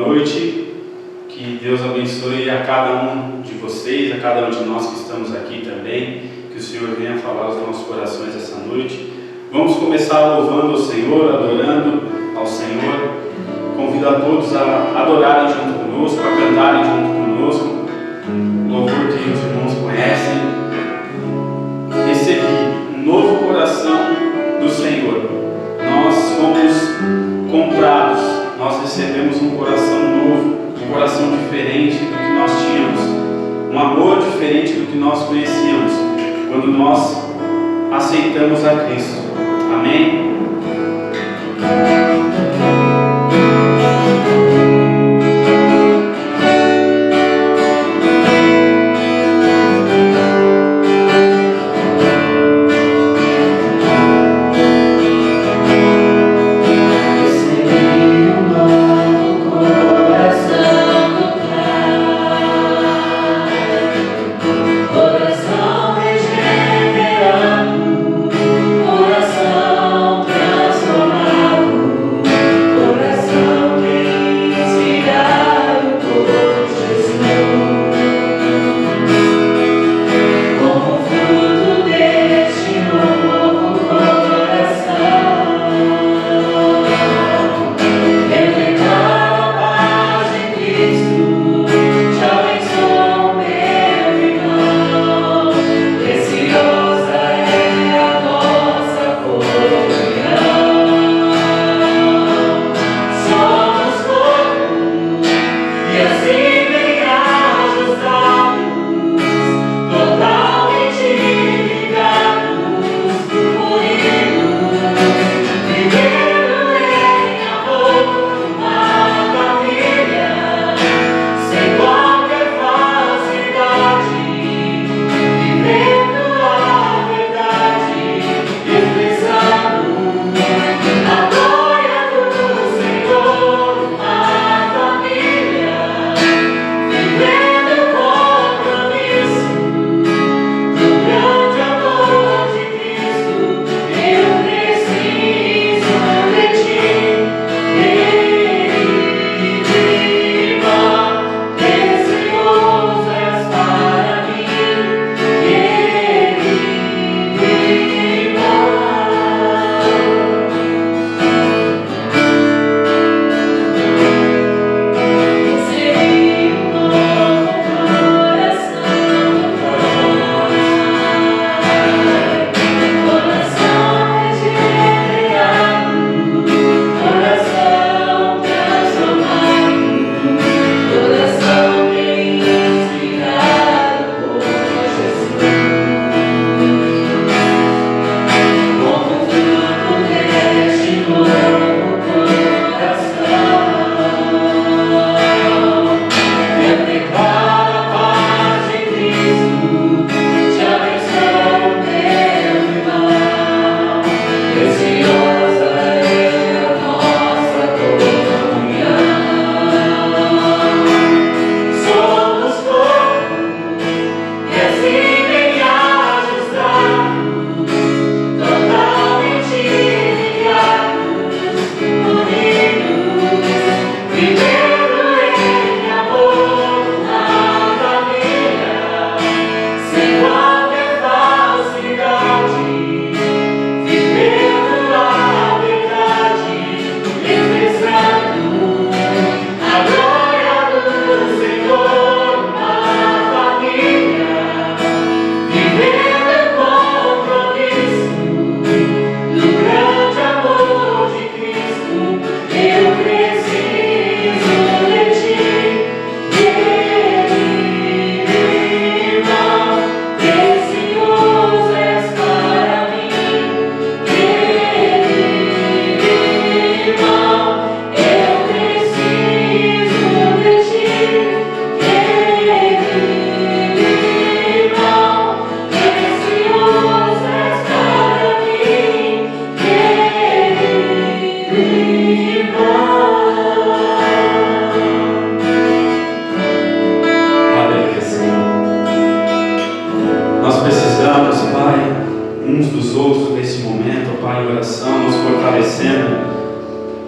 noite. Que Deus abençoe a cada um de vocês, a cada um de nós que estamos aqui também. Que o Senhor venha falar aos nossos corações essa noite. Vamos começar louvando o Senhor, adorando ao Senhor. Convido a todos a adorarem junto conosco, a cantarem junto conosco. Louvor que os irmãos conhecem. Recebi um novo coração do Senhor. Nós fomos comprados. Nós recebemos um coração novo, um coração diferente do que nós tínhamos, um amor diferente do que nós conhecíamos, quando nós aceitamos a Cristo. Amém?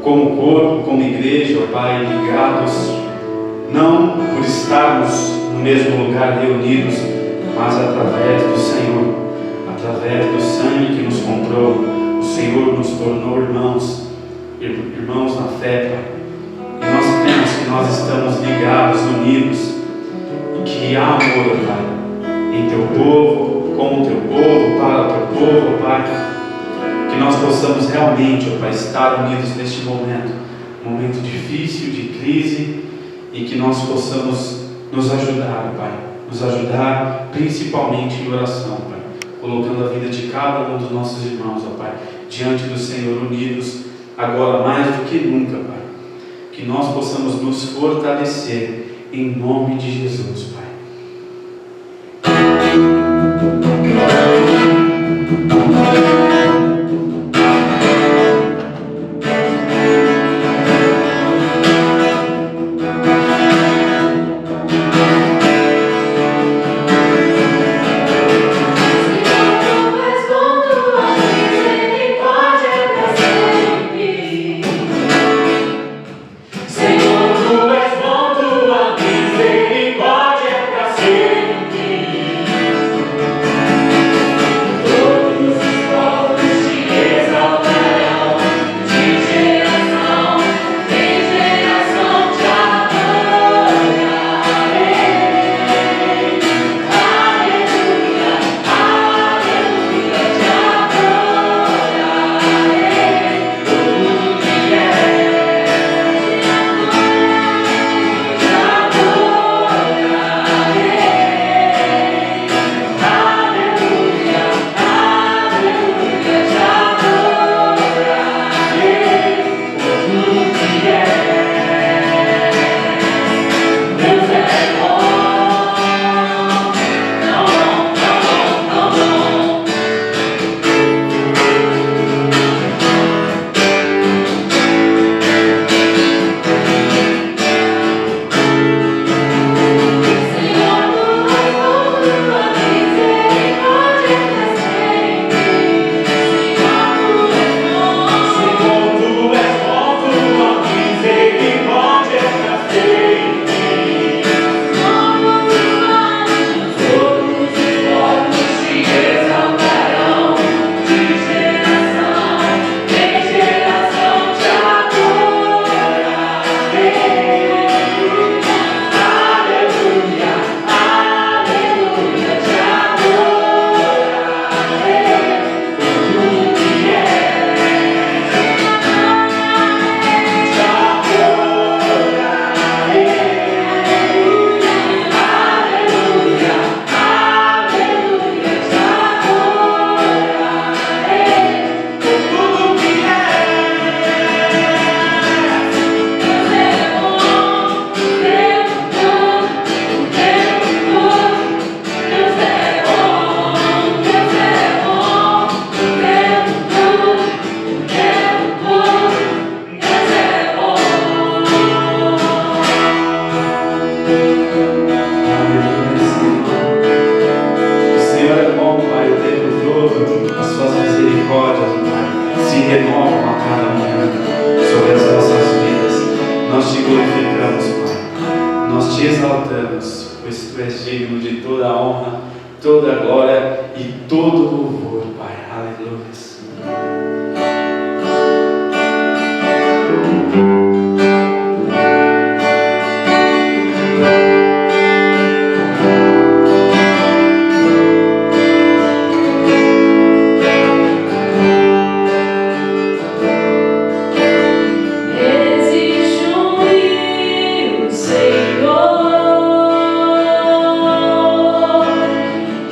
como corpo, como igreja, ó Pai, ligados, não por estarmos no mesmo lugar reunidos, mas através do Senhor, através do sangue que nos comprou. O Senhor nos tornou irmãos na fé, Pai. E nós cremos que nós estamos ligados, unidos, e que há amor, Pai, em Teu povo, com o Teu povo, para o Teu povo, Pai. Que nós possamos realmente, ó Pai, estar unidos neste momento difícil, de crise, e que nós possamos nos ajudar, Pai, nos ajudar principalmente em oração, Pai, colocando a vida de cada um dos nossos irmãos, ó Pai, diante do Senhor, unidos agora mais do que nunca, Pai, que nós possamos nos fortalecer em nome de Jesus, Pai.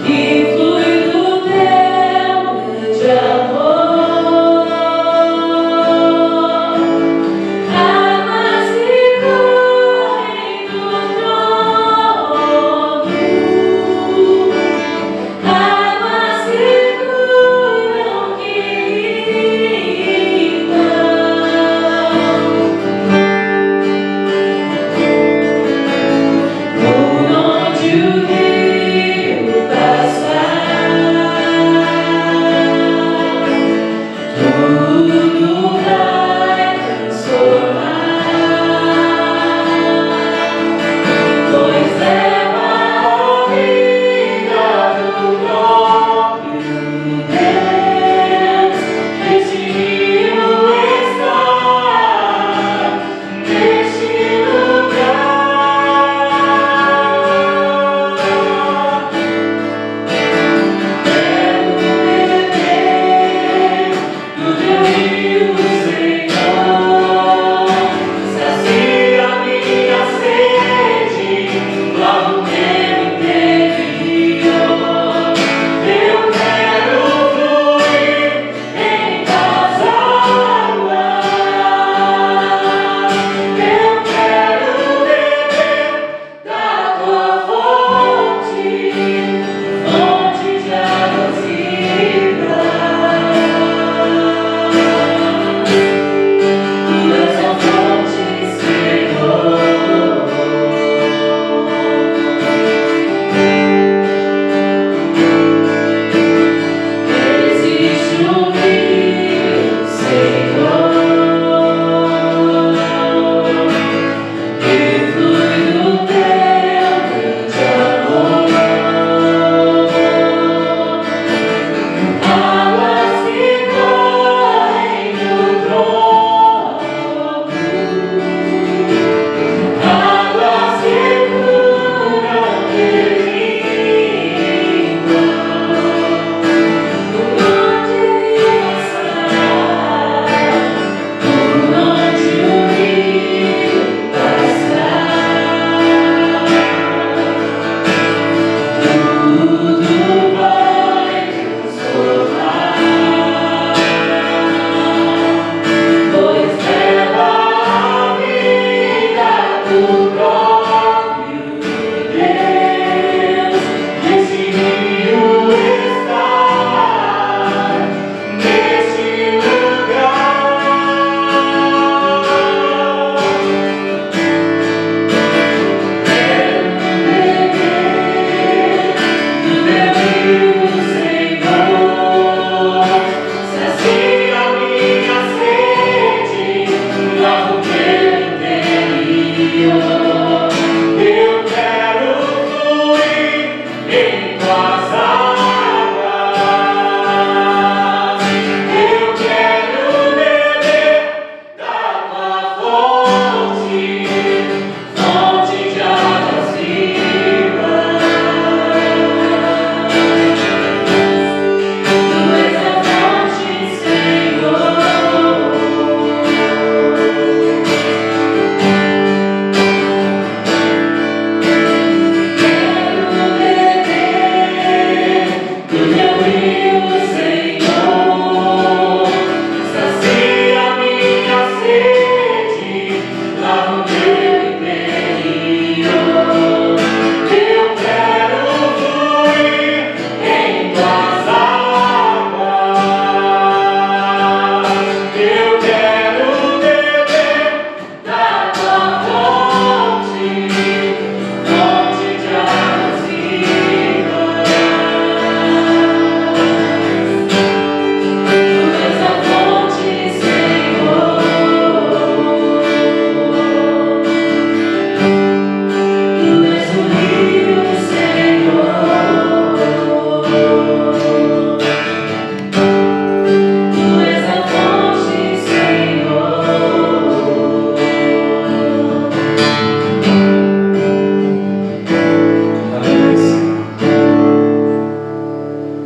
Que flui do teu amor.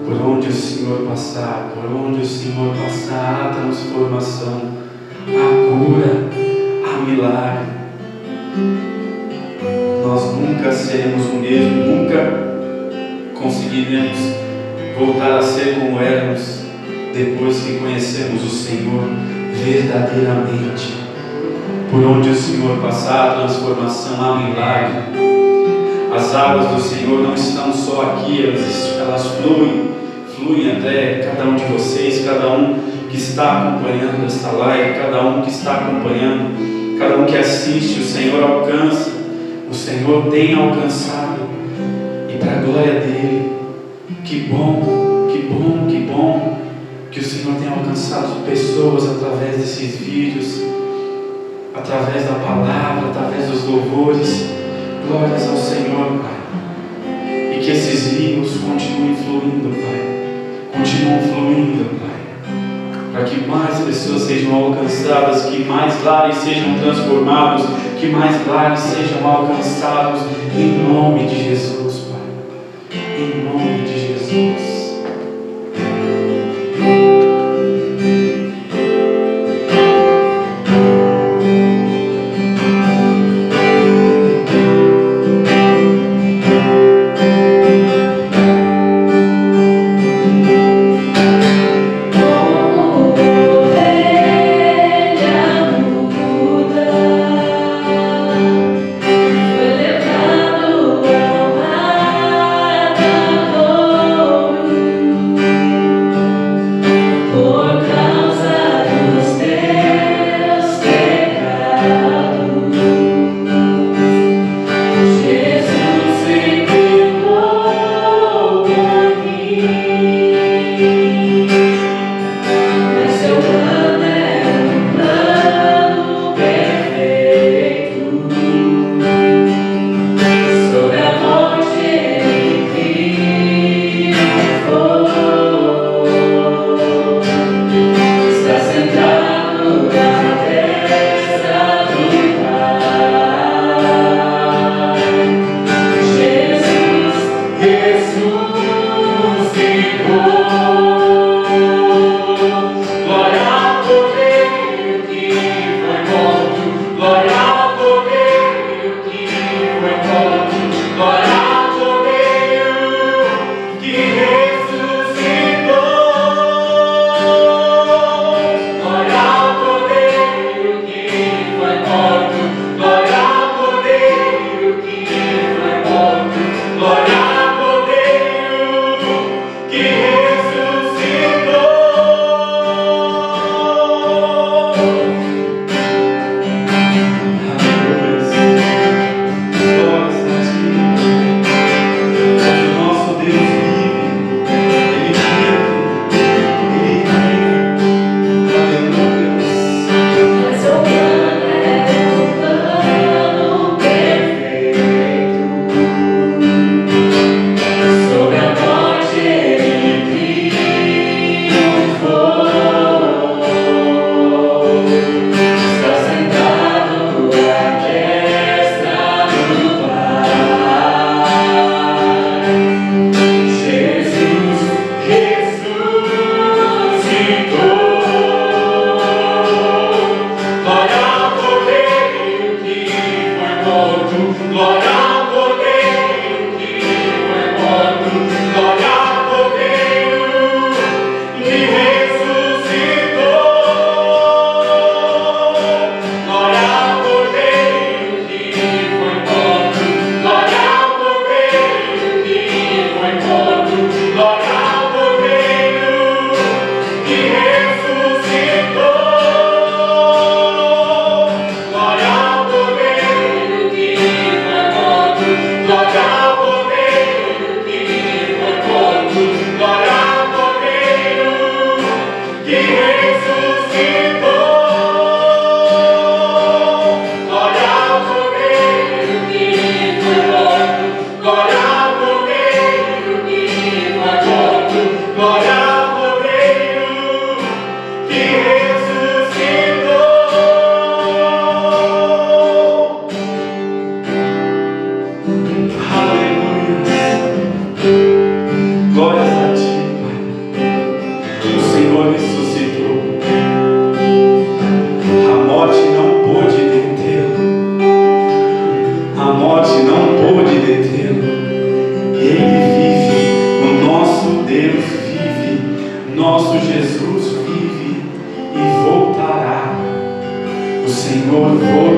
Por onde o Senhor passar, há transformação, há cura, há milagre. Nós nunca seremos o mesmo, nunca conseguiremos voltar a ser como éramos depois que conhecemos o Senhor verdadeiramente. Por onde o Senhor passar, há transformação, há milagre. As águas do Senhor não estão só aqui, elas fluem até cada um de vocês, cada um que está acompanhando esta live, cada um que está acompanhando, cada um que assiste. O Senhor alcança, o Senhor tem alcançado, e para a glória dEle. Que bom, que bom, que bom que o Senhor tem alcançado pessoas através desses vídeos, através da palavra, através dos louvores. Glórias ao Senhor, Pai. E que esses rios continuem fluindo, Pai. Continuem fluindo, Pai. Para que mais pessoas sejam alcançadas, que mais lares sejam transformados, que mais lares sejam alcançados, em nome de Jesus, Pai. Em nome de Jesus.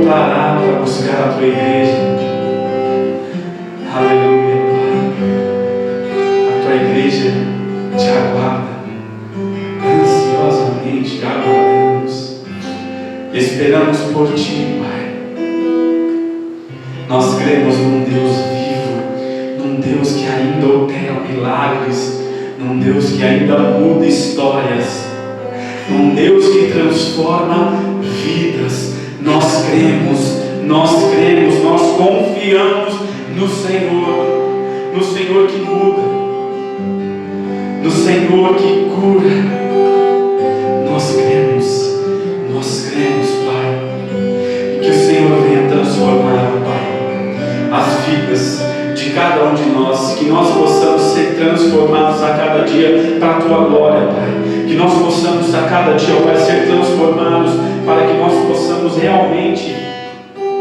voltará para buscar a tua igreja. Aleluia, Pai. A tua igreja te aguarda, ansiosamente aguardamos. Esperamos por ti, Pai. Nós cremos num Deus vivo, num Deus que ainda opera milagres, num Deus que ainda muda histórias, num Deus que transforma vidas. Nós cremos, nós confiamos no Senhor que muda, no Senhor que cura. Nós cremos, Pai, e que o Senhor venha transformar, Pai, as vidas de cada um de nós, que nós possamos ser transformados a cada dia para a Tua glória, Pai, que nós possamos a cada dia, Pai, ser transformados, para que nós possamos realmente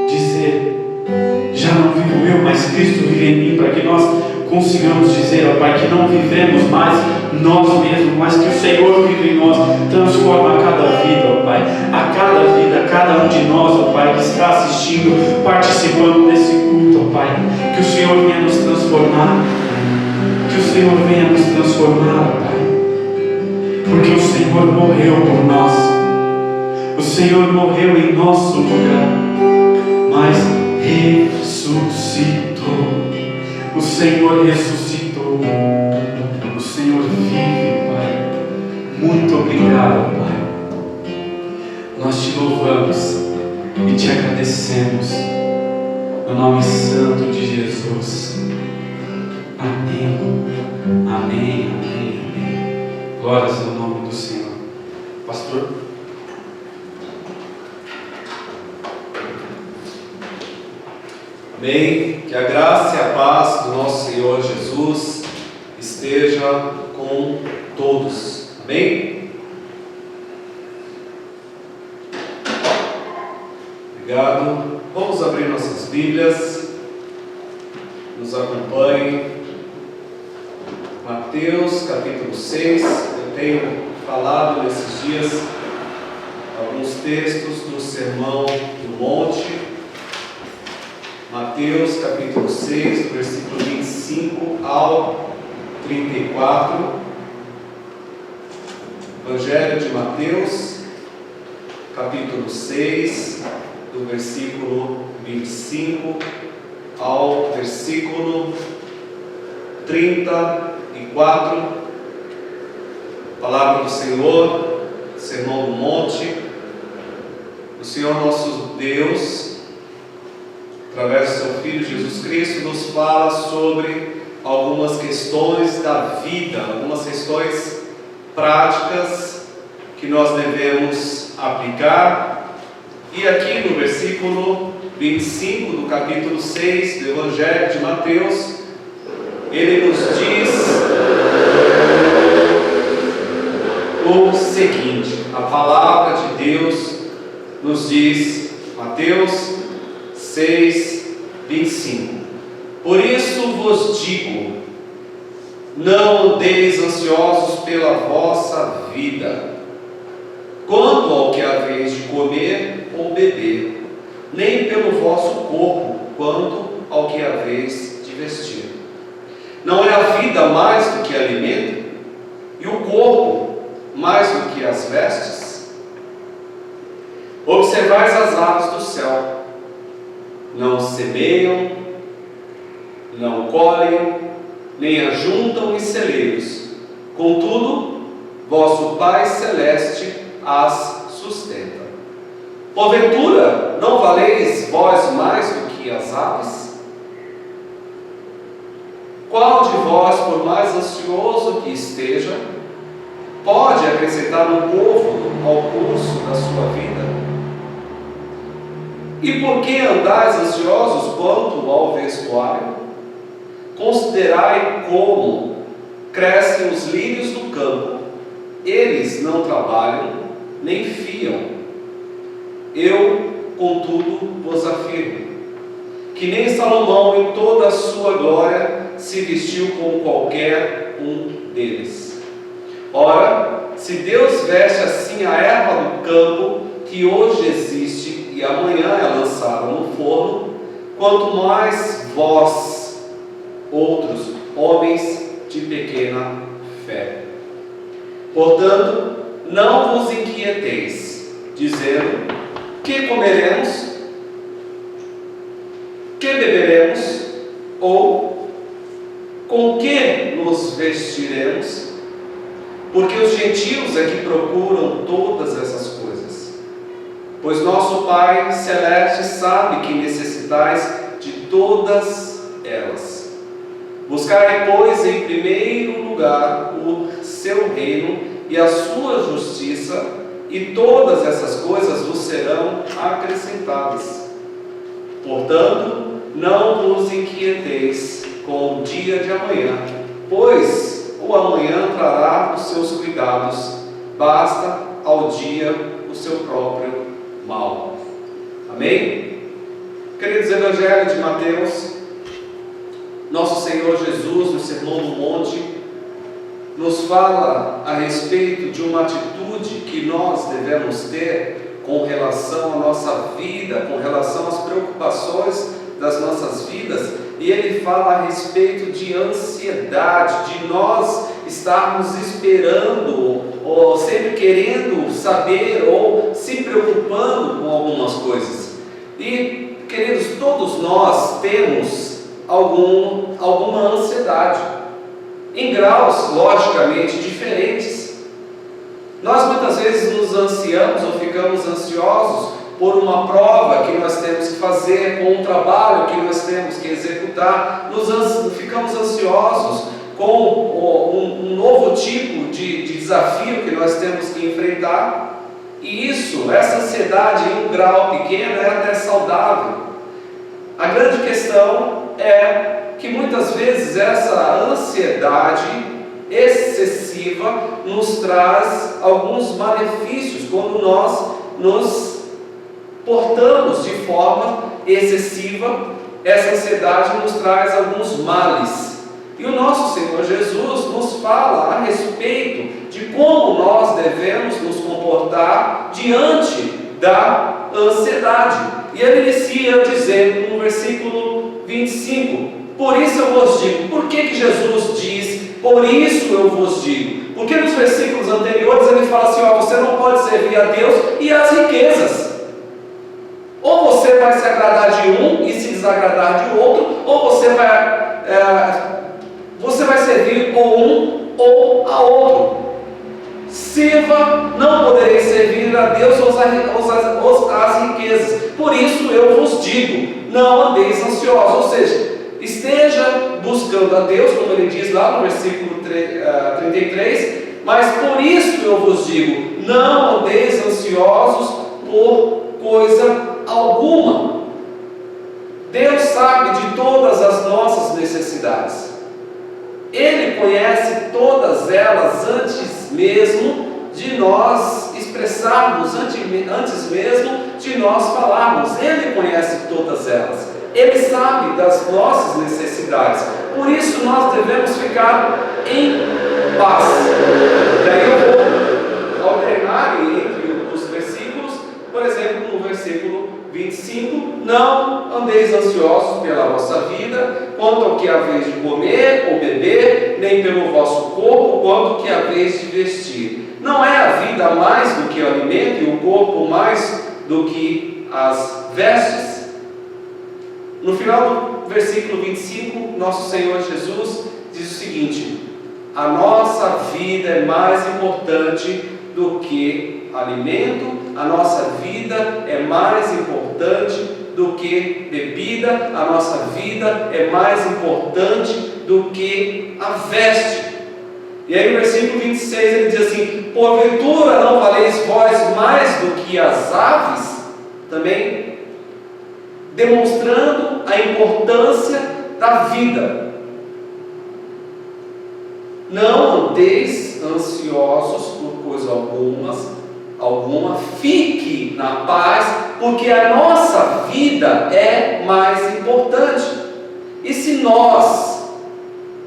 dizer: já não vivo eu, mas Cristo vive em mim, para que nós consigamos dizer, ó Pai, que não vivemos mais nós mesmos, mas que o Senhor vive em nós. Transforma a cada vida, ó Pai, a cada vida, a cada um de nós, ó Pai, que está assistindo, participando desse culto, ó Pai, que o Senhor venha nos transformar, que o Senhor venha nos transformar, ó Pai, porque o Senhor morreu por nós, o Senhor morreu em nosso lugar, mas ressuscitou. O Senhor ressuscitou. O Senhor vive, Pai. Muito obrigado, Pai. Nós te louvamos e te agradecemos no nome santo de Jesus. Amém. Amém, amém, amém. Glórias ao nome do Senhor. Pastor? Amém. Que a graça e a paz do nosso Senhor Jesus esteja com todos. Amém. Obrigado. Vamos abrir nossas Bíblias. Nos acompanhe. Mateus capítulo 6. Eu tenho falado nesses dias alguns textos do Sermão do Monte. Mateus capítulo 6, do versículo 25 ao 34. Evangelho de Mateus, capítulo 6, do versículo 25 ao versículo 34. Palavra do Senhor, Sermão do Monte. O Senhor nosso Deus, através do seu Filho Jesus Cristo, nos fala sobre algumas questões da vida, algumas questões práticas que nós devemos aplicar. E aqui no versículo 25 do capítulo 6 do Evangelho de Mateus, ele nos diz o seguinte: a palavra de Deus nos diz, Mateus 6, 25. Por isso vos digo, não andeis ansiosos pela vossa vida, quanto ao que haveis de comer ou beber, nem pelo vosso corpo, quanto ao que haveis de vestir. Não é a vida mais do que alimento, e o corpo mais do que as vestes? Observais as aves do céu, não semeiam, não colhem, nem ajuntam em celeiros, contudo, vosso Pai Celeste as sustenta. Porventura, não valeis vós mais do que as aves? Qual de vós, por mais ansioso que esteja, pode acrescentar um pouco ao curso da sua vida? E por que andais ansiosos quanto ao vestuário? Considerai como crescem os lírios do campo. Eles não trabalham, nem fiam. Eu, contudo, vos afirmo, que nem Salomão em toda a sua glória se vestiu como qualquer um deles. Ora, se Deus veste assim a erva do campo, que hoje existe e amanhã é lançada no forno, quanto mais vós, outros homens de pequena fé. Portanto, não vos inquieteis, dizendo: que comeremos? Que beberemos? Ou com que nos vestiremos? Porque os gentios é que procuram todas essas coisas. Pois nosso Pai Celeste sabe que necessitais de todas elas. Buscai, pois, em primeiro lugar o seu reino e a sua justiça, e todas essas coisas vos serão acrescentadas. Portanto, não vos inquieteis com o dia de amanhã, pois o amanhã trará os seus cuidados, basta ao dia o seu próprio mal. Amém? Queridos, Evangelho de Mateus, nosso Senhor Jesus, no Sermão do Monte, nos fala a respeito de uma atitude que nós devemos ter com relação à nossa vida, com relação às preocupações das nossas vidas, e ele fala a respeito de ansiedade, de nós estarmos esperando, ou sempre querendo saber, ou se preocupando com algumas coisas. E, queridos, todos nós temos alguma ansiedade, em graus logicamente diferentes. Nós muitas vezes nos ansiamos ou ficamos ansiosos por uma prova que nós temos que fazer, com um trabalho que nós temos que executar, ficamos ansiosos com um novo tipo de desafio que nós temos que enfrentar, e essa ansiedade em um grau pequeno é até saudável. A grande questão é que muitas vezes essa ansiedade excessiva nos traz alguns malefícios quando nós nos portamos de forma excessiva. Essa ansiedade nos traz alguns males, e o nosso Senhor Jesus nos fala a respeito de como nós devemos nos comportar diante da ansiedade. E ele inicia dizendo no versículo 25: por isso eu vos digo. Por que Jesus diz por isso eu vos digo? Porque nos versículos anteriores ele fala assim: ó, você não pode servir a Deus e às riquezas. Ou você vai se agradar de um e se desagradar de outro, ou você vai servir ou um ou a outro. Sirva, não podereis servir a Deus ou às riquezas. Por isso eu vos digo, não andeis ansiosos. Ou seja, esteja buscando a Deus, como ele diz lá no versículo 33, mas por isso eu vos digo, não andeis ansiosos por coisa alguma. Deus sabe de todas as nossas necessidades. Ele conhece todas elas antes mesmo de nós expressarmos, antes mesmo de nós falarmos. Ele conhece todas elas. Ele sabe das nossas necessidades. Por isso nós devemos ficar em paz. Daí eu vou alternar entre os versículos. Por exemplo, no versículo 25: não andeis ansiosos pela vossa vida, quanto ao que haveis de comer ou beber, nem pelo vosso corpo, quanto ao que haveis de vestir. Não é a vida mais do que o alimento, e o corpo mais do que as vestes? No final do versículo 25, nosso Senhor Jesus diz o seguinte: a nossa vida é mais importante do que alimento, a nossa vida é mais importante do que bebida, a nossa vida é mais importante do que a veste. E aí no versículo 26 ele diz assim: porventura não valeis vós mais do que as aves? Também demonstrando a importância da vida. Não andeis ansiosos por coisa alguma, fique na paz, porque a nossa vida é mais importante. E se nós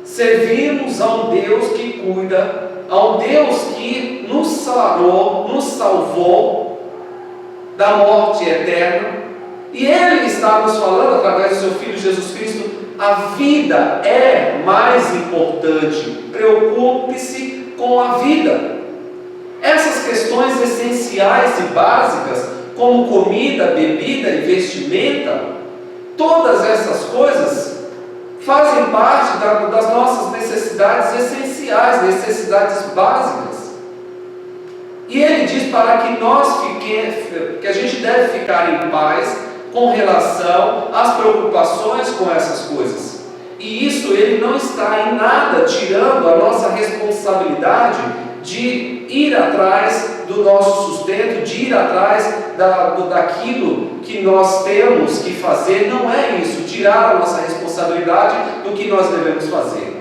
servimos a um Deus que cuida, a um Deus que nos sarou, nos salvou da morte eterna. E Ele está nos falando, através do seu Filho Jesus Cristo, a vida é mais importante. Preocupe-se com a vida. Essas questões essenciais e básicas, como comida, bebida e vestimenta, todas essas coisas fazem parte das nossas necessidades essenciais, necessidades básicas. E Ele diz para que a gente deve ficar em paz com relação às preocupações com essas coisas. E isso Ele não está em nada tirando a nossa responsabilidade de ir atrás do nosso sustento, de ir atrás daquilo que nós temos que fazer. Não é isso, tirar a nossa responsabilidade do que nós devemos fazer.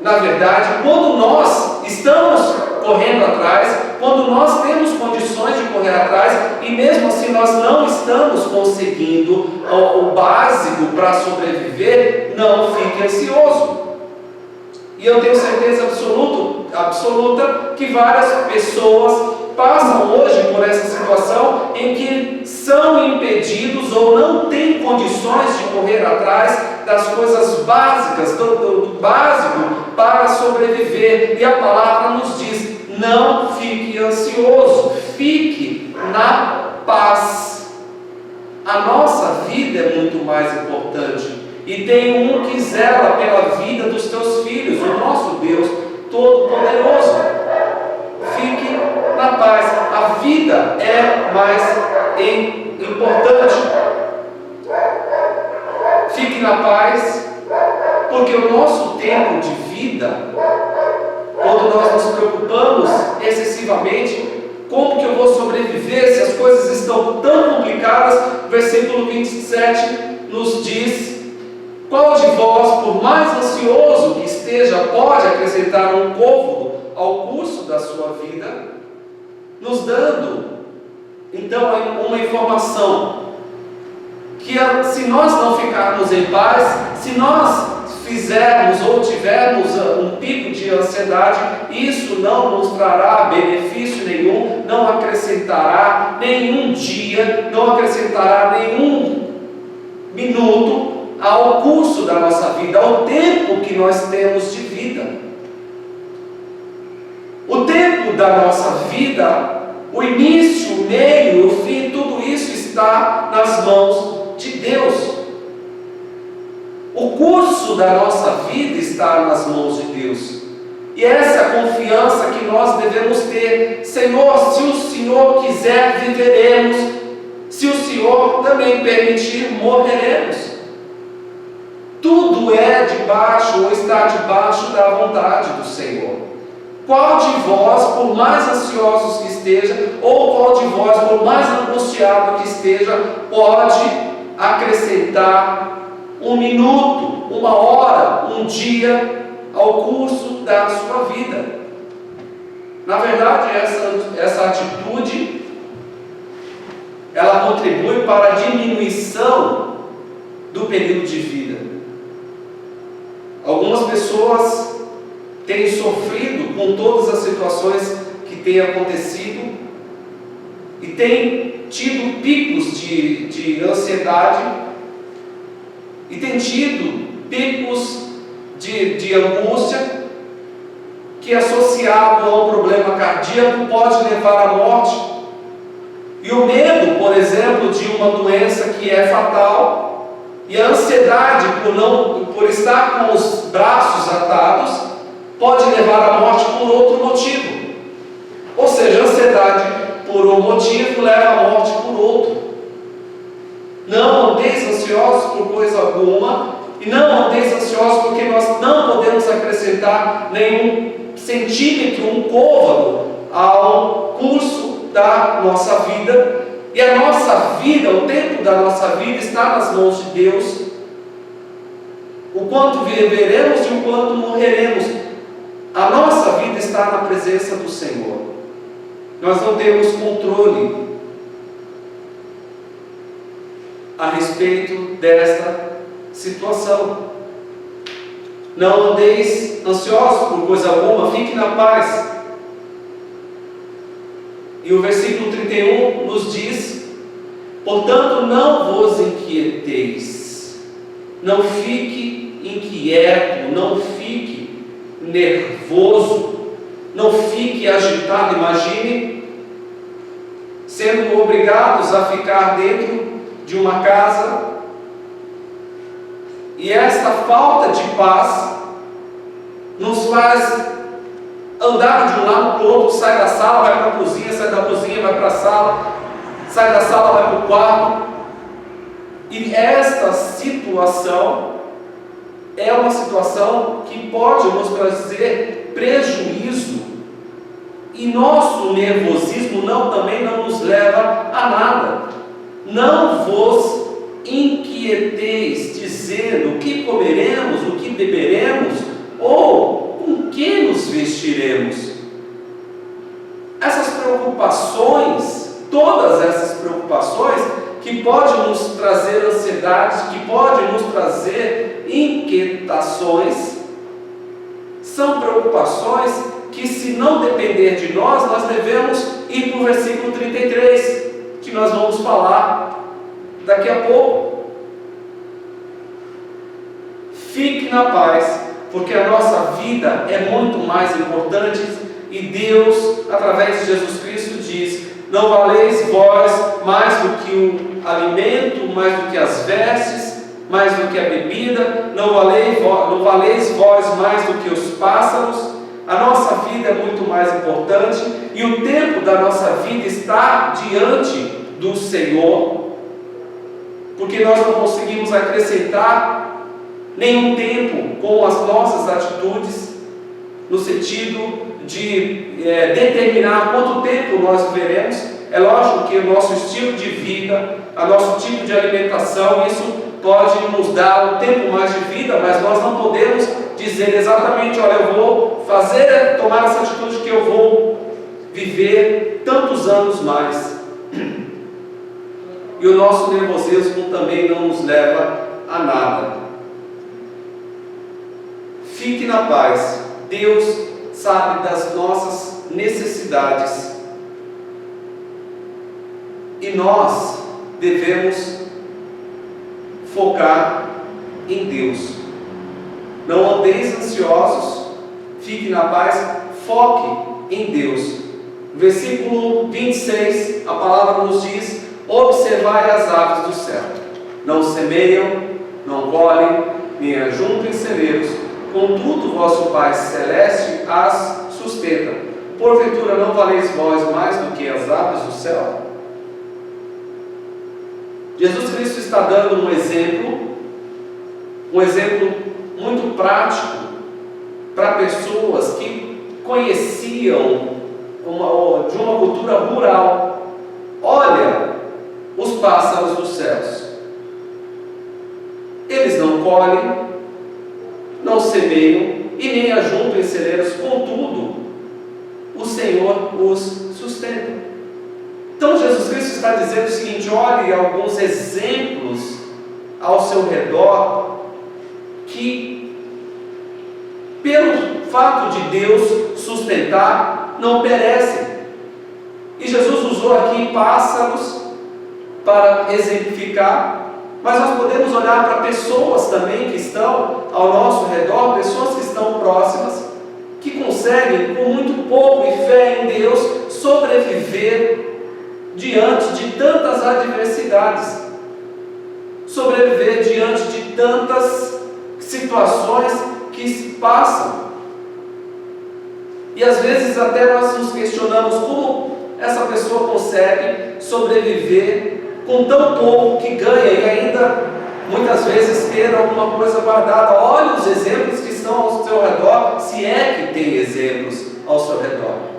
Na verdade, quando nós estamos correndo atrás, quando nós temos condições de correr atrás, e mesmo assim nós não estamos conseguindo o básico para sobreviver, não fique ansioso. E eu tenho certeza absoluta que várias pessoas passam hoje por essa situação em que são impedidos ou não têm condições de correr atrás das coisas básicas, do básico para sobreviver. E a palavra nos diz: não fique ansioso, fique na paz. A nossa vida é muito mais importante. E tem um que zela pela vida dos teus filhos, o nosso Deus Todo-Poderoso. Fique na paz. A vida é mais importante. Fique na paz, porque o nosso tempo de vida, quando nós nos preocupamos excessivamente, como que eu vou sobreviver se as coisas estão tão complicadas? Versículo 27 nos diz: qual de vós, por mais ansioso que esteja, pode acrescentar um côvado ao curso da sua vida? Nos dando, então, uma informação, que se nós não ficarmos em paz, se nós fizermos ou tivermos um pico de ansiedade, isso não nos trará benefício nenhum, não acrescentará nenhum dia, não acrescentará nenhum minuto ao curso da nossa vida, ao tempo que nós temos de vida. O tempo da nossa vida, o início, o meio, o fim, tudo isso está nas mãos de Deus. O curso da nossa vida está nas mãos de Deus. E essa é a confiança que nós devemos ter. Senhor, se o Senhor quiser, viveremos. Se o Senhor também permitir, morreremos. Tudo é debaixo ou está debaixo da vontade do Senhor. Qual de vós, por mais ansiosos que esteja, ou qual de vós, por mais angustiado que esteja, pode acrescentar um minuto, uma hora, um dia ao curso da sua vida? Na verdade, essa atitude, ela contribui para a diminuição do período de vida. Algumas pessoas têm sofrido com todas as situações que têm acontecido e têm tido picos de ansiedade e têm tido picos de angústia que, associado a um problema cardíaco, pode levar à morte. E o medo, por exemplo, de uma doença que é fatal, e a ansiedade por estar com os braços atados, pode levar à morte por outro motivo. Ou seja, a ansiedade por um motivo leva à morte por outro. Não andeis ansiosos por coisa alguma, e não andeis ansiosos porque nós não podemos acrescentar nenhum centímetro, um côvado ao curso da nossa vida. E a nossa vida, o tempo da nossa vida está nas mãos de Deus. O quanto viveremos e o quanto morreremos, a nossa vida está na presença do Senhor. Nós não temos controle a respeito desta situação. Não andeis ansiosos por coisa alguma, fique na paz. E o versículo 31 nos diz: portanto, não vos inquieteis, não fique inquieto, não fique nervoso, não fique agitado. Imagine sendo obrigados a ficar dentro de uma casa, e esta falta de paz nos faz andar de um lado para o outro, sai da sala, vai para a cozinha, sai da cozinha, vai para a sala, sai da sala, vai para o quarto. E esta situação é uma situação que pode nos trazer prejuízo, e nosso nervosismo também não nos leva a nada. Não vos inquieteis, dizendo: o que comeremos, o que beberemos, ou com que nos vestiremos. Essas preocupações, todas essas preocupações que podem nos trazer ansiedades, que podem nos trazer inquietações, são preocupações que, se não depender de nós, nós devemos ir para o versículo 33, que nós vamos falar daqui a pouco. Fique na paz, porque a nossa vida é muito mais importante, e Deus, através de Jesus Cristo, diz: não valeis vós mais do que o alimento, mais do que as vestes, mais do que a bebida, não valeis vós mais do que os pássaros. A nossa vida é muito mais importante, e o tempo da nossa vida está diante do Senhor, porque nós não conseguimos acrescentar nenhum tempo com as nossas atitudes, no sentido de determinar quanto tempo nós viveremos. É lógico que o nosso estilo de vida, o nosso tipo de alimentação, isso pode nos dar um tempo mais de vida, mas nós não podemos dizer exatamente: olha, eu vou tomar essa atitude que eu vou viver tantos anos mais. E o nosso nervosismo também não nos leva a nada. Fique na paz. Deus sabe das nossas necessidades, e nós devemos focar em Deus. Não andeis ansiosos, fique na paz, foque em Deus. Versículo 26, a palavra nos diz: observai as aves do céu, não semeiam, não colhem, nem ajuntam em celeiros, contudo vosso Pai Celeste as sustenta. Porventura não valeis vós mais do que as aves do céu? Jesus Cristo está dando um exemplo muito prático para pessoas que conheciam de uma cultura rural. Olha os pássaros dos céus, eles não colhem, não semeiam e nem ajuntam em celeiros, contudo o Senhor os sustenta. Então Jesus Cristo está dizendo o seguinte: olhe alguns exemplos ao seu redor que, pelo fato de Deus sustentar, não perecem. E Jesus usou aqui pássaros para exemplificar, mas nós podemos olhar para pessoas também que estão ao nosso redor, pessoas que estão próximas, que conseguem, com muito pouco e fé em Deus, sobreviver diante de tantas adversidades, sobreviver diante de tantas situações que se passam. E às vezes até nós nos questionamos como essa pessoa consegue sobreviver com tão pouco que ganha e ainda muitas vezes ter alguma coisa guardada. Olhe os exemplos que estão ao seu redor, se é que tem exemplos ao seu redor.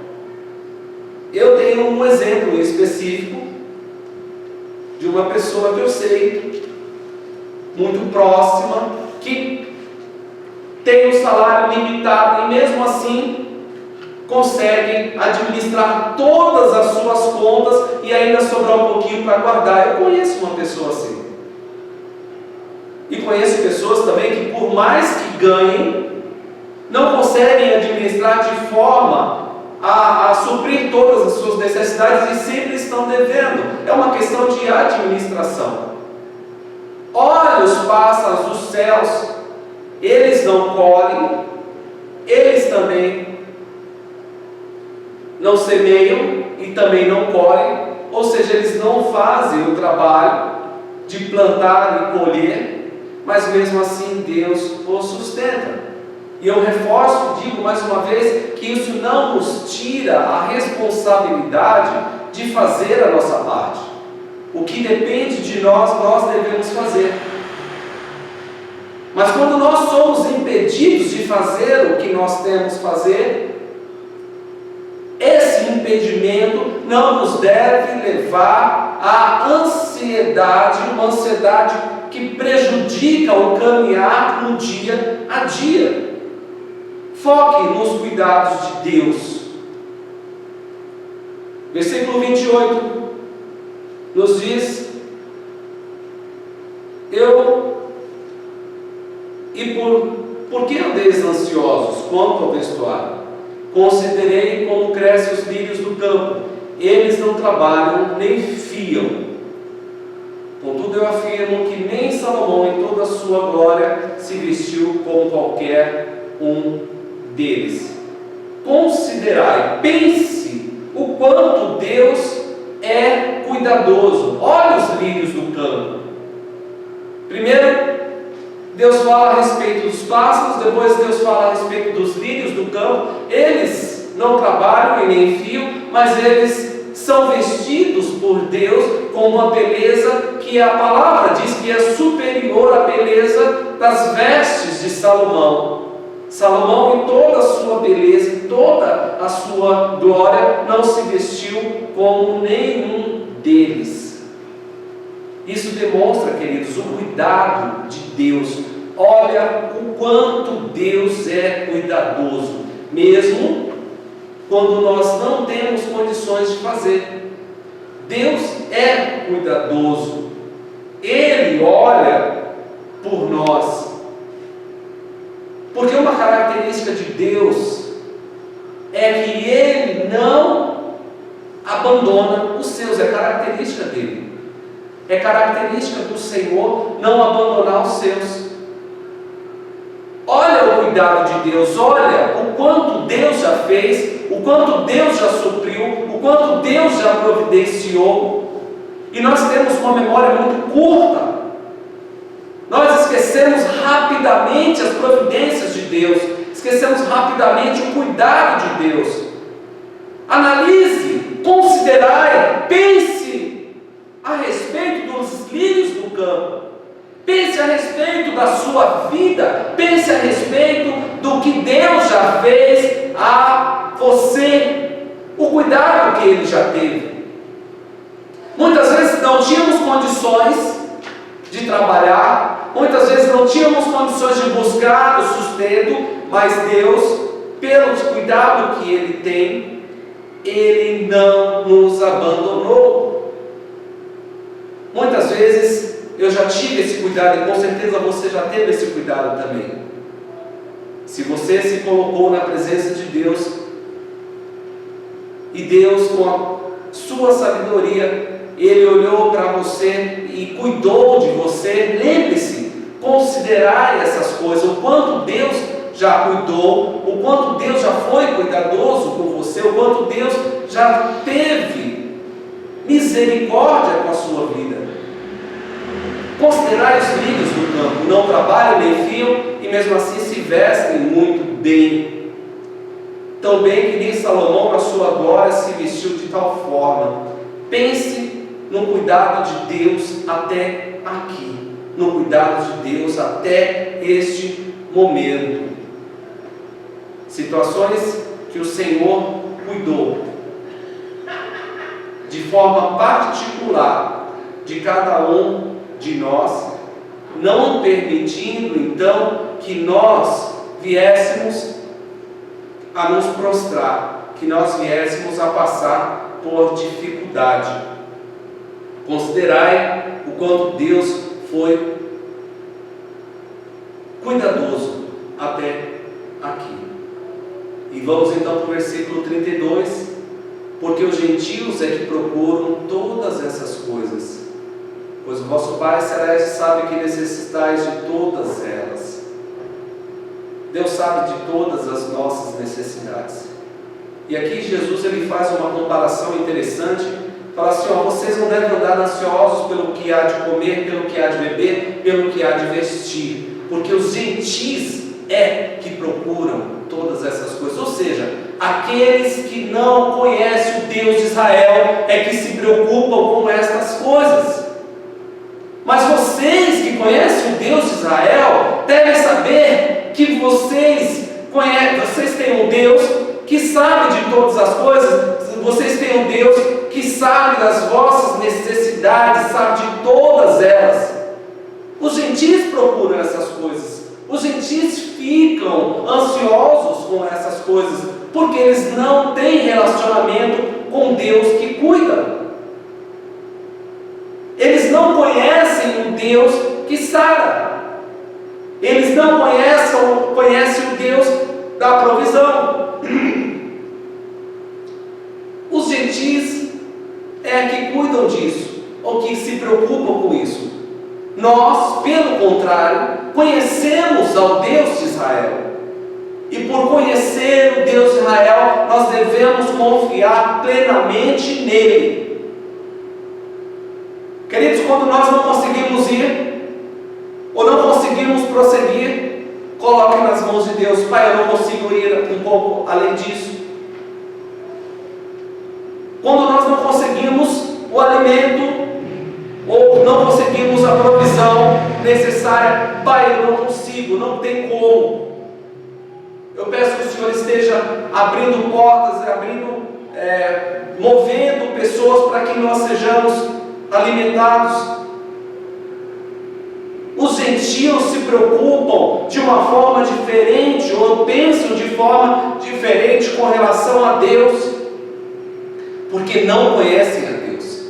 Eu tenho um exemplo específico de uma pessoa que eu sei, muito próxima, que tem um salário limitado e mesmo assim consegue administrar todas as suas contas e ainda sobrar um pouquinho para guardar. Eu conheço uma pessoa assim. E conheço pessoas também que, por mais que ganhem, não conseguem administrar de forma a suprir todas as suas necessidades e sempre estão devendo. É uma questão de administração. Olha os pássaros dos céus, eles não colhem, eles também não semeiam e também não colhem, ou seja, eles não fazem o trabalho de plantar e colher, mas mesmo assim Deus os sustenta. E eu reforço, digo mais uma vez, que isso não nos tira a responsabilidade de fazer a nossa parte. O que depende de nós, nós devemos fazer. Mas quando nós somos impedidos de fazer o que nós temos que fazer, esse impedimento não nos deve levar à ansiedade, uma ansiedade que prejudica o caminhar no dia a dia. Foque nos cuidados de Deus. Versículo 28 nos diz: por que andeis ansiosos quanto ao vestuário? Considerei como crescem os lírios do campo, eles não trabalham nem fiam. Contudo eu afirmo que nem Salomão em toda a sua glória se vestiu como qualquer um deles. Considerai, pense o quanto Deus é cuidadoso. Olha os lírios do campo. Primeiro Deus fala a respeito dos pássaros, depois Deus fala a respeito dos lírios do campo. Eles não trabalham e nem fiam, mas eles são vestidos por Deus com uma beleza que a palavra diz que é superior à beleza das vestes de Salomão. Salomão, em toda a sua beleza, em toda a sua glória, não se vestiu como nenhum deles. Isso demonstra, queridos, o cuidado de Deus. Olha o quanto Deus é cuidadoso, mesmo quando nós não temos condições de fazer. Deus é cuidadoso. Ele olha por nós. Porque uma característica de Deus é que Ele não abandona os seus, é característica dele. É característica do Senhor não abandonar os seus. Olha o cuidado de Deus, olha o quanto Deus já fez, o quanto Deus já supriu, o quanto Deus já providenciou. E nós temos uma memória muito curta. Nós esquecemos rapidamente as providências de Deus, esquecemos rapidamente o cuidado de Deus. Analise, considerai, pense a respeito dos lírios do campo. Pense a respeito da sua vida. Pense a respeito do que Deus já fez a você. O cuidado que Ele já teve. Muitas vezes não tínhamos condições de trabalhar. Muitas vezes não tínhamos condições de buscar o sustento. Mas Deus, pelo cuidado que Ele tem, Ele não nos abandonou. Muitas vezes eu já tive esse cuidado, e com certeza você já teve esse cuidado também. Se você se colocou na presença de Deus, e Deus, com a sua sabedoria, Ele olhou para você e cuidou de você. Lembre-se, considerai essas coisas, o quanto Deus já cuidou, o quanto Deus já foi cuidadoso com você, o quanto Deus já teve misericórdia com a sua vida. Considerai os lírios do campo, não trabalham nem fiam, e mesmo assim se vestem muito bem. Tão bem que nem Salomão na sua glória se vestiu de tal forma. Pense no cuidado de Deus até aqui, no cuidado de Deus até este momento. Situações que o Senhor cuidou de forma particular de cada um de nós, não permitindo então que nós viéssemos a nos prostrar, que nós viéssemos a passar por dificuldade. Considerai o quanto Deus foi cuidadoso até aqui. E vamos então para o versículo 32. Porque os gentios é que procuram todas essas coisas, pois o vosso Pai Celeste sabe que necessitais de todas elas. Deus sabe de todas as nossas necessidades. E aqui Jesus ele faz uma comparação interessante. Fala assim, vocês não devem andar ansiosos pelo que há de comer, pelo que há de beber, pelo que há de vestir, porque os gentis é que procuram todas essas coisas. Ou seja, aqueles que não conhecem o Deus de Israel é que se preocupam com estas coisas. Mas vocês que conhecem o Deus de Israel devem saber que vocês têm um Deus que sabe de todas as coisas. Vocês têm um Deus que sabe das vossas necessidades, sabe de todas elas. Os gentis procuram essas coisas. Os gentis ficam ansiosos com essas coisas, porque eles não têm relacionamento com Deus que cuida. Eles não conhecem o Deus que sara. Eles não conhecem o Deus da provisão. Os gentis é que cuidam disso, ou que se preocupam com isso. Nós, pelo contrário, conhecemos ao Deus de Israel. E por conhecer o Deus de Israel, nós devemos confiar plenamente nele. Queridos, quando nós não conseguimos ir, ou não conseguimos prosseguir, coloque nas mãos de Deus. Pai, eu não consigo ir um pouco além disso. Quando nós não conseguimos o alimento, ou não conseguimos a provisão necessária, Pai, eu não consigo, não tem como. Eu peço que o Senhor esteja abrindo portas, movendo pessoas para que nós sejamos alimentados. Os gentios se preocupam de uma forma diferente, ou pensam de forma diferente com relação a Deus, porque não conhecem a Deus.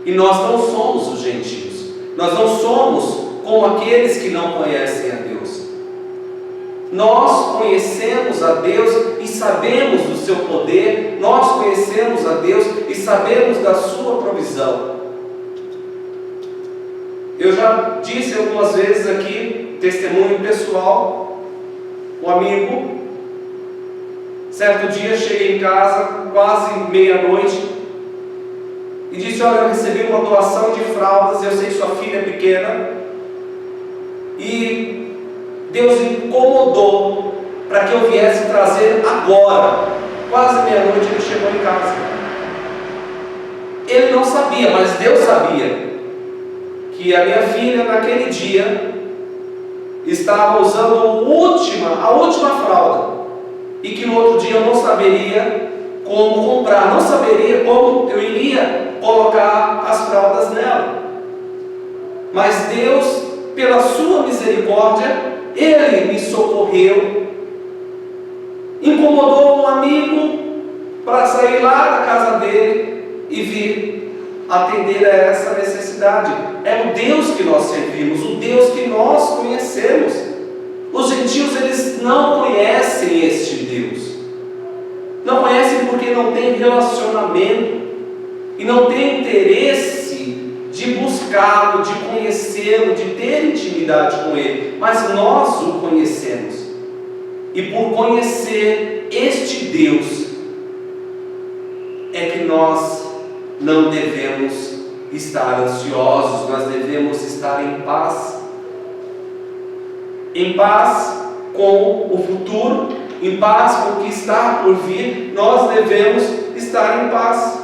E nós não somos os gentios. Nós não somos como aqueles que não conhecem a Deus. Nós conhecemos a Deus e sabemos do seu poder. Nós conhecemos a Deus e sabemos da sua provisão. Eu já disse algumas vezes aqui, testemunho pessoal, um amigo, certo dia cheguei em casa, quase meia-noite, e disse, olha, eu recebi uma doação de fraldas, eu sei que sua filha é pequena, e Deus incomodou para que eu viesse trazer agora. Quase meia-noite ele chegou em casa. Ele não sabia, mas Deus sabia, que a minha filha naquele dia estava usando a última fralda, e que no outro dia eu não saberia como comprar, não saberia como eu iria colocar as fraldas nela. Mas Deus, pela sua misericórdia, Ele me socorreu, incomodou um amigo para sair lá da casa dele e vir atender a essa necessidade. É o Deus que nós servimos, o Deus que nós conhecemos. Os gentios, eles não conhecem este Deus. Não conhecem porque não tem relacionamento e não tem interesse de buscá-lo, de conhecê-lo, de ter intimidade com Ele. Mas nós o conhecemos. E por conhecer este Deus, é que nós não devemos estar ansiosos, nós devemos estar em paz. Em paz com o futuro, em paz com o que está por vir, nós devemos estar em paz.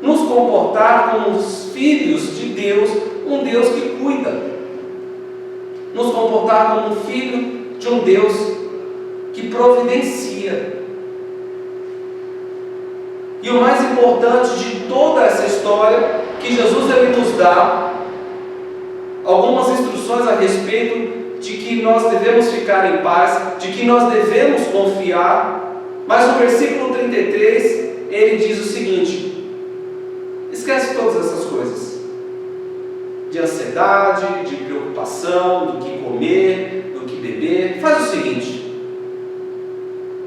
Nos comportar como os filhos de Deus, um Deus que cuida. Nos comportar como um filho de um Deus que providencia. E o mais importante de toda essa história, que Jesus ele nos dá algumas instruções a respeito de que nós devemos ficar em paz, de que nós devemos confiar. Mas no versículo 33, ele diz o seguinte: esquece todas essas coisas, de ansiedade, de preocupação, do que comer, do que beber. Faz o seguinte: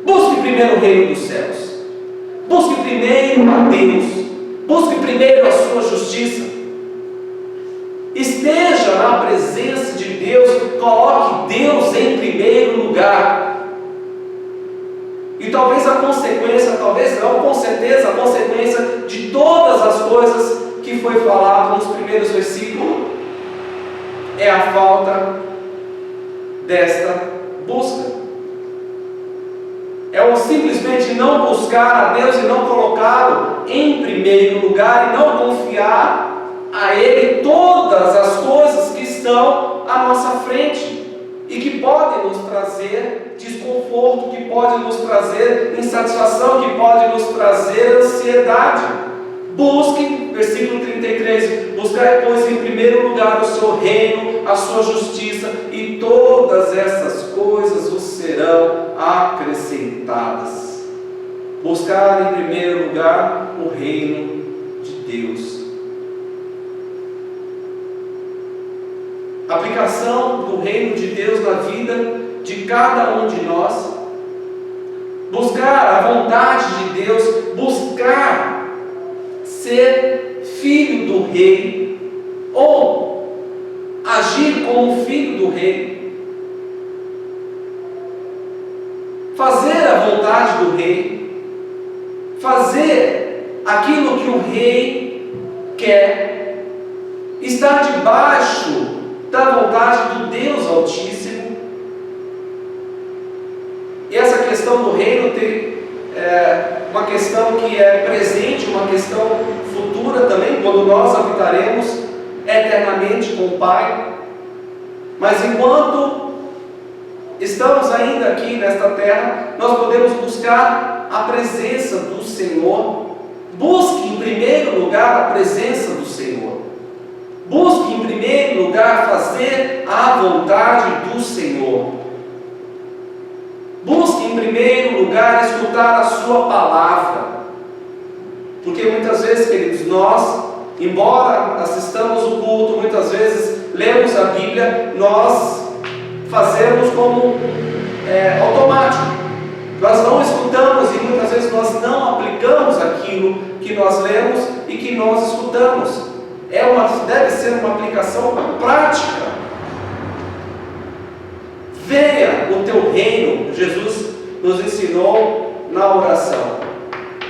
busque primeiro o reino dos céus. Busque primeiro a Deus. Busque primeiro a sua justiça. Esteja na presença de Deus. Coloque Deus em primeiro lugar. E talvez a consequência, talvez não, com certeza a consequência de todas as coisas que foi falado nos primeiros versículos é a falta desta busca. É o simplesmente não buscar a Deus e não colocá-lo em primeiro lugar e não confiar a Ele todas as coisas que estão à nossa frente e que podem nos trazer desconforto, que podem nos trazer insatisfação, que podem nos trazer ansiedade. Busque, versículo 33, buscai, pois, em primeiro lugar o seu reino, a sua justiça, e todas essas coisas vos serão acrescentadas. Buscar em primeiro lugar o reino de Deus. Aplicação do reino de Deus na vida de cada um de nós. Buscar a vontade de Deus, buscar ser filho do rei, ou agir como filho do rei, fazer a vontade do rei, fazer aquilo que o rei quer, estar debaixo da vontade do Deus Altíssimo. E essa questão do reino tem uma questão que é presente, uma questão futura também, quando nós habitaremos eternamente com o Pai. Mas enquanto estamos ainda aqui nesta terra, nós podemos buscar a presença do Senhor. Busque em primeiro lugar a presença do Senhor. Busque em primeiro lugar fazer a vontade do Senhor. Busque em primeiro lugar escutar a sua palavra. Porque muitas vezes, queridos, nós, embora assistamos o culto, muitas vezes lemos a Bíblia, nós fazemos como automático. Nós não escutamos e muitas vezes nós não aplicamos aquilo que nós lemos e que nós escutamos. Deve ser uma aplicação prática. Venha o teu reino, Jesus nos ensinou na oração.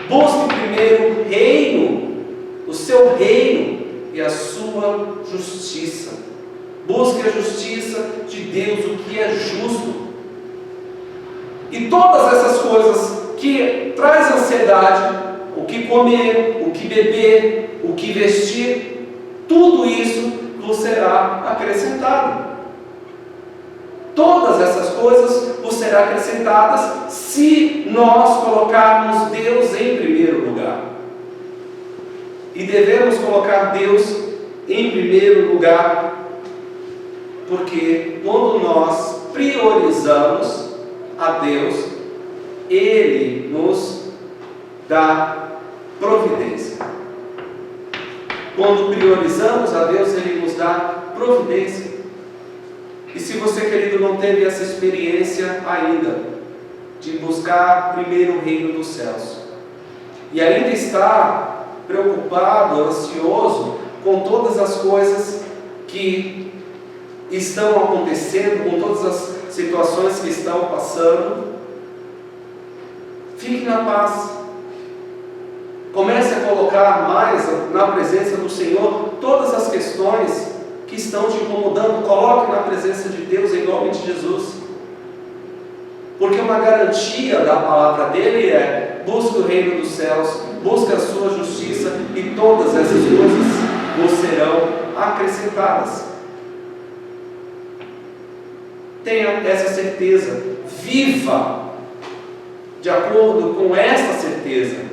Busque primeiro o reino, o seu reino e a sua justiça. Busque a justiça de Deus, o que é justo. E todas essas coisas que traz ansiedade, o que comer, o que beber, o que vestir, tudo isso vos será acrescentado. Todas essas coisas vos serão acrescentadas se nós colocarmos Deus em primeiro lugar. E devemos colocar Deus em primeiro lugar, porque quando nós priorizamos a Deus, Ele nos dá providência. Quando priorizamos a Deus, Ele nos dá providência. E se você, querido, não teve essa experiência ainda, de buscar primeiro o reino dos céus, e ainda está preocupado, ansioso com todas as coisas que estão acontecendo, com todas as situações que estão passando, fique na paz. Comece a colocar mais na presença do Senhor todas as questões que estão te incomodando. Coloque na presença de Deus em nome de Jesus. Porque uma garantia da palavra dele é: busque o reino dos céus, busque a sua justiça, e todas essas coisas vos serão acrescentadas. Tenha essa certeza, viva de acordo com essa certeza.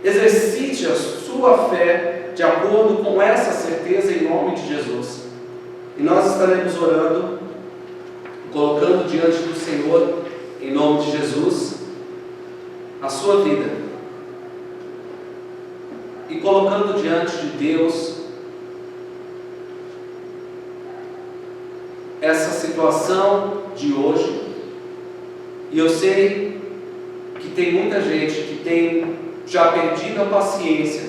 Exercite a sua fé de acordo com essa certeza em nome de Jesus. E nós estaremos orando, colocando diante do Senhor, em nome de Jesus, a sua vida. E colocando diante de Deus essa situação de hoje. E eu sei tem muita gente que tem já perdido a paciência,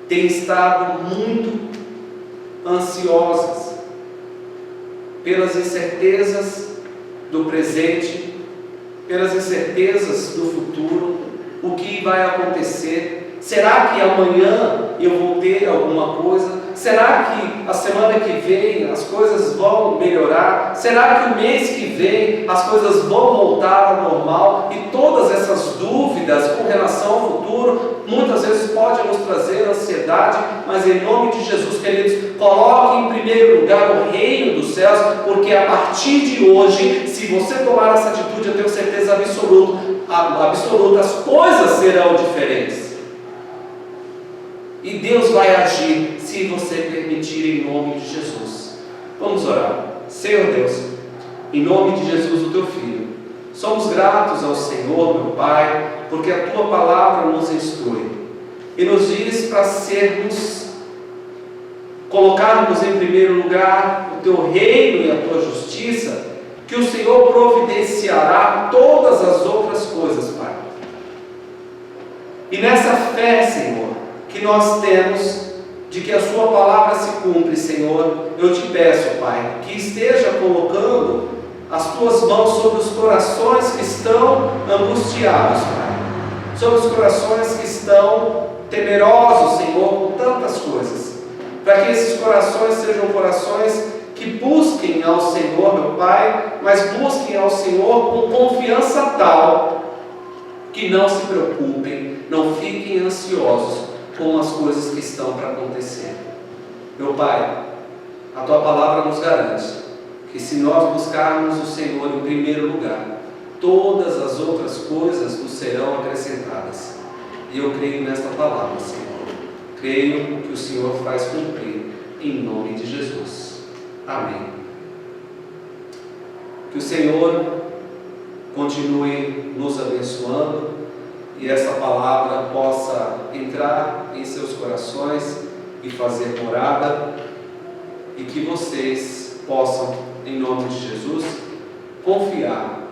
tem estado muito ansiosas pelas incertezas do presente, pelas incertezas do futuro, o que vai acontecer. Será que amanhã eu vou ter alguma coisa? Será que a semana que vem as coisas vão melhorar? Será que o mês que vem as coisas vão voltar ao normal? E todas essas dúvidas com relação ao futuro, muitas vezes podem nos trazer ansiedade, mas em nome de Jesus, queridos, coloque em primeiro lugar o reino dos céus, porque a partir de hoje, se você tomar essa atitude, eu tenho certeza absoluta, as coisas serão diferentes. E Deus vai agir se você permitir, em nome de Jesus. Vamos orar. Senhor Deus, em nome de Jesus, o Teu Filho, somos gratos ao Senhor, meu Pai, porque a Tua palavra nos instrui e nos diz para colocarmos em primeiro lugar o Teu reino e a Tua justiça, que o Senhor providenciará todas as outras coisas, Pai. E nessa fé, Senhor, que nós temos de que a Sua palavra se cumpre, Senhor, eu te peço, Pai, que esteja colocando as Tuas mãos sobre os corações que estão angustiados, Pai, sobre os corações que estão temerosos, Senhor, com tantas coisas, para que esses corações sejam corações que busquem ao Senhor, meu Pai, mas busquem ao Senhor com confiança tal que não se preocupem, não fiquem ansiosos com as coisas que estão para acontecer. Meu Pai, a Tua palavra nos garante que se nós buscarmos o Senhor em primeiro lugar, todas as outras coisas nos serão acrescentadas. E eu creio nesta palavra, Senhor. Creio que o Senhor faz cumprir, em nome de Jesus. Amém. Que o Senhor continue nos abençoando e essa palavra possa entrar em seus corações e fazer morada, e que vocês possam, em nome de Jesus, confiar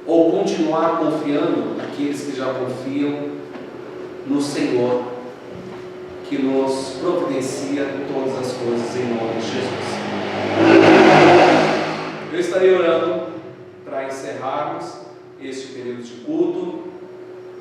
ou continuar confiando, aqueles que já confiam no Senhor, que nos providencia todas as coisas, em nome de Jesus. Eu estarei orando para encerrarmos este período de culto.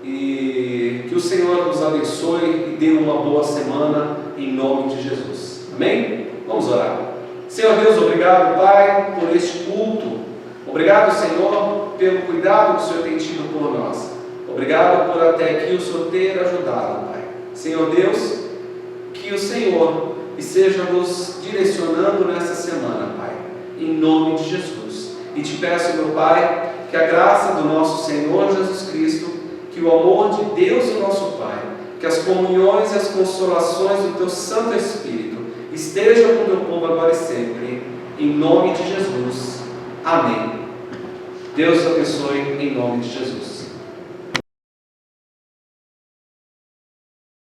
E que o Senhor nos abençoe e dê uma boa semana em nome de Jesus. Amém? Vamos orar. Senhor Deus, obrigado, Pai, por este culto. Obrigado, Senhor, pelo cuidado que o Senhor tem tido por nós. Obrigado por até aqui o Senhor ter ajudado, Pai. Senhor Deus, que o Senhor esteja nos direcionando nessa semana, Pai, em nome de Jesus. E te peço, meu Pai, que a graça do nosso Senhor Jesus Cristo, que o amor de Deus, o nosso Pai, que as comunhões e as consolações do Teu Santo Espírito estejam com o Teu povo agora e sempre, em nome de Jesus. Amém. Deus abençoe em nome de Jesus.